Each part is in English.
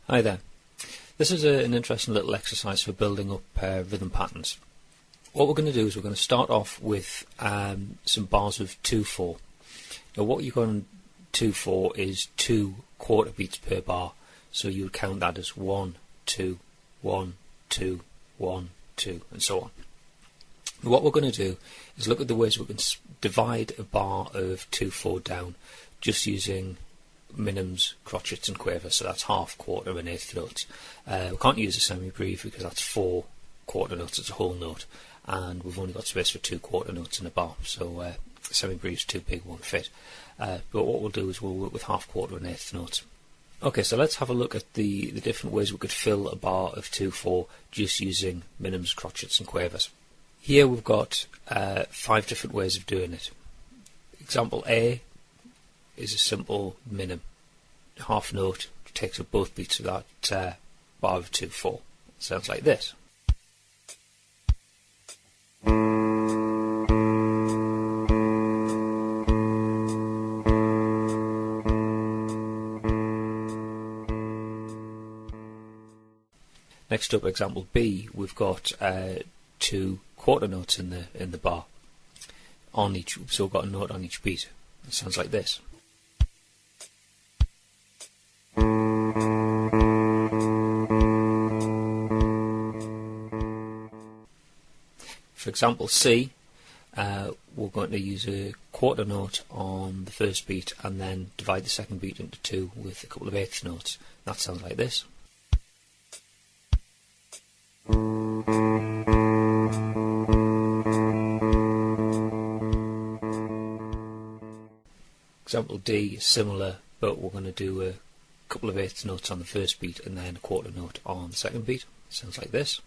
Hi there. This is an interesting little exercise for building up rhythm patterns. What we're going to do is we're going to start off with some bars of 2/4. Now what you're going to 2/4 is 2 quarter beats per bar, so you would count that as 1, 2, 1, 2, 1, 2, and so on. What we're going to do is look at the ways we can divide a bar of 2/4 down just using minims, crotchets and quavers, so that's half, quarter and eighth notes. We can't use a semi-breve because that's 4 quarter notes, it's a whole note, and we've only got space for 2 quarter notes in a bar, so semi-breve's too big, won't fit. But what we'll do is we'll work with half, quarter and eighth notes. Okay, so let's have a look at the different ways we could fill a bar of 2/4 just using minims, crotchets and quavers. Here we've got 5 different ways of doing it. Example A is a simple minim, half note, takes up both beats of that bar of 2/4. It sounds like this. Next up, example B, we've got 2 quarter notes in the bar on each, so we've got a note on each beat. It sounds like this. For example C, we're going to use a quarter note on the first beat and then divide the second beat into 2 with a couple of eighth notes. That sounds like this. Example D is similar, but we're going to do a couple of eighth notes on the first beat and then a quarter note on the second beat. It sounds like this.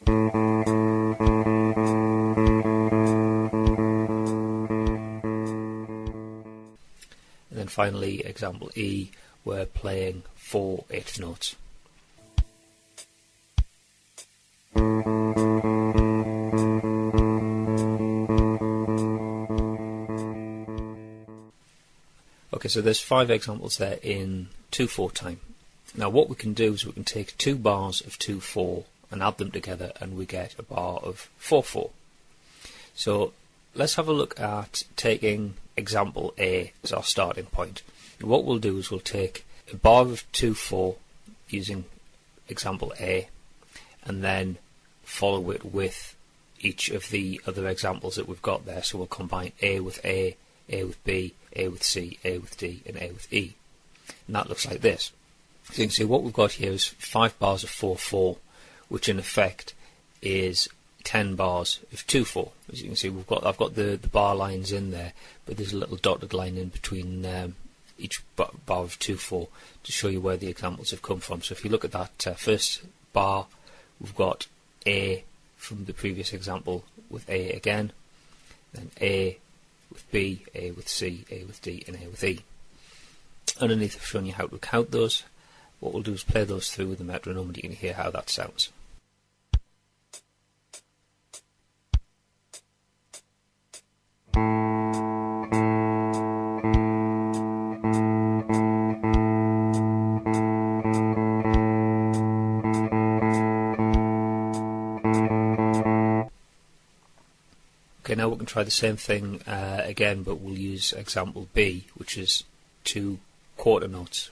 And then finally, example E, we're playing 4 eighth notes. Okay, so there's 5 examples there in 2/4 time. Now what we can do is we can take 2 bars of 2/4 and add them together and we get a bar of 4/4. So let's have a look at taking example A as our starting point. And what we'll do is we'll take a bar of 2/4 using example A and then follow it with each of the other examples that we've got there. So we'll combine A with A with B, A with C, A with D and A with E. And that looks like this. So you can see what we've got here is 5 bars of 4/4, which in effect is 10 bars of 2/4. As you can see, I've got the bar lines in there, but there's a little dotted line in between each bar of 2/4 to show you where the examples have come from. So if you look at that first bar, we've got A from the previous example with A again, then A with B, A with C, A with D and A with E. Underneath I've shown you how to count those. What we'll do is play those through with the metronome and you can hear how that sounds. Okay, now we can try the same thing again, but we'll use example B, which is 2 quarter notes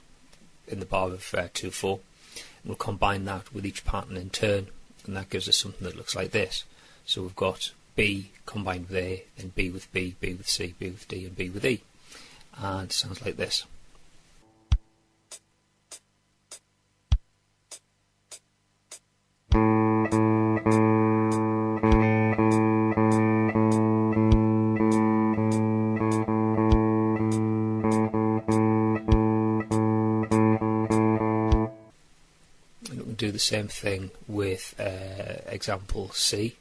in the bar of 2/4. And we'll combine that with each pattern in turn, and that gives us something that looks like this. So we've got B combined with A, then B with B, B with C, B with D, and B with E. And it sounds like this. Do the same thing with example C,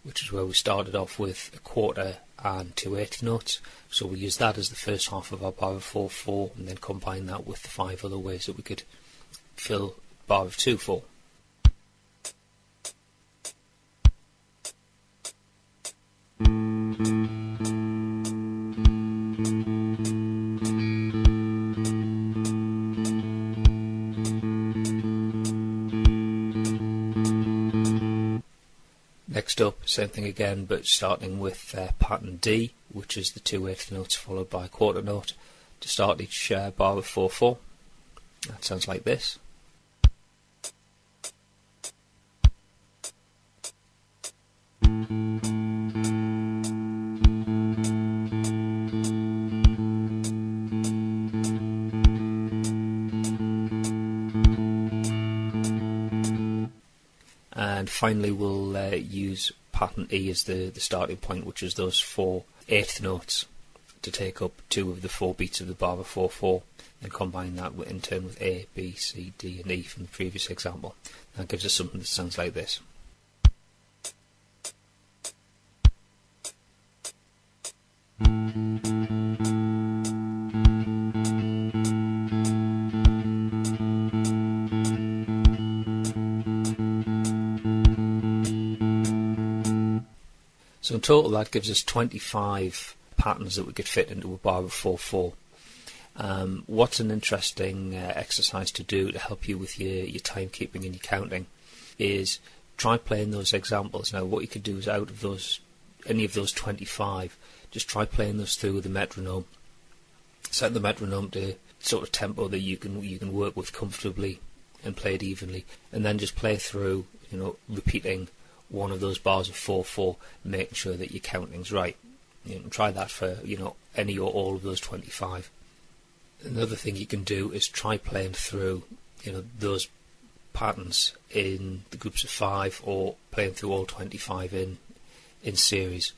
which is where we started off with a quarter and 2 eighth notes. So we'll use that as the first half of our bar of 4/4 and then combine that with the 5 other ways that we could fill bar of 2/4. Next up, same thing again, but starting with pattern D, which is the 2/8 notes followed by a quarter note to start each bar of 4/4. That sounds like this. And finally we'll use pattern E as the starting point, which is those 4/8 notes, to take up 2 of the 4 beats of the bar of 4/4, and combine that in turn with A, B, C, D and E from the previous example. That gives us something that sounds like this. So in total that gives us 25 patterns that we could fit into a bar of 4/4. What's an interesting exercise to do to help you with your timekeeping and your counting is try playing those examples. Now what you could do is, out of those, any of those 25, just try playing those through with the metronome. Set the metronome to sort of tempo that you can work with comfortably and play it evenly, and then just play through, repeating one of those bars of 4/4, making sure that your counting's right. Try that for any or all of those 25. Another thing you can do is try playing through those patterns in the groups of 5, or playing through all 25 in series.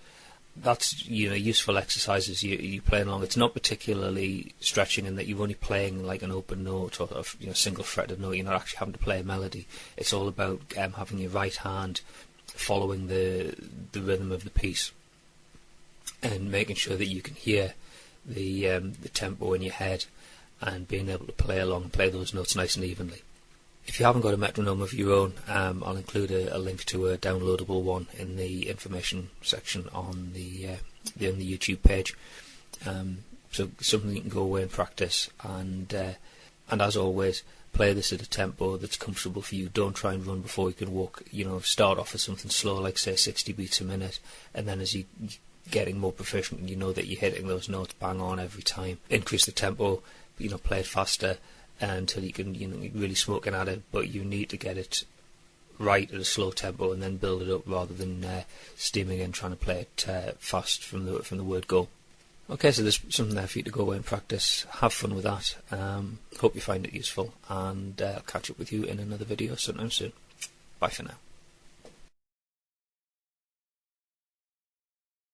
That's useful exercises. You playing along. It's not particularly stretching in that you're only playing like an open note or a single fretted note. You're not actually having to play a melody. It's all about having your right hand following the rhythm of the piece, and making sure that you can hear the tempo in your head, and being able to play along and play those notes nice and evenly. If you haven't got a metronome of your own, I'll include a link to a downloadable one in the information section on the YouTube page. So something you can go away and practice, and as always, play this at a tempo that's comfortable for you. Don't try and run before you can walk. Start off with something slow, like say 60 beats a minute, and then as you getting more proficient and you know that you're hitting those notes bang on every time, increase the tempo, play it faster until you can really smoking at it. But you need to get it right at a slow tempo and then build it up, rather than steaming in trying to play it fast from the word go. Okay, so there's something there for you to go away and practice. Have fun with that. Hope you find it useful, and I'll catch up with you in another video sometime soon. Bye for now.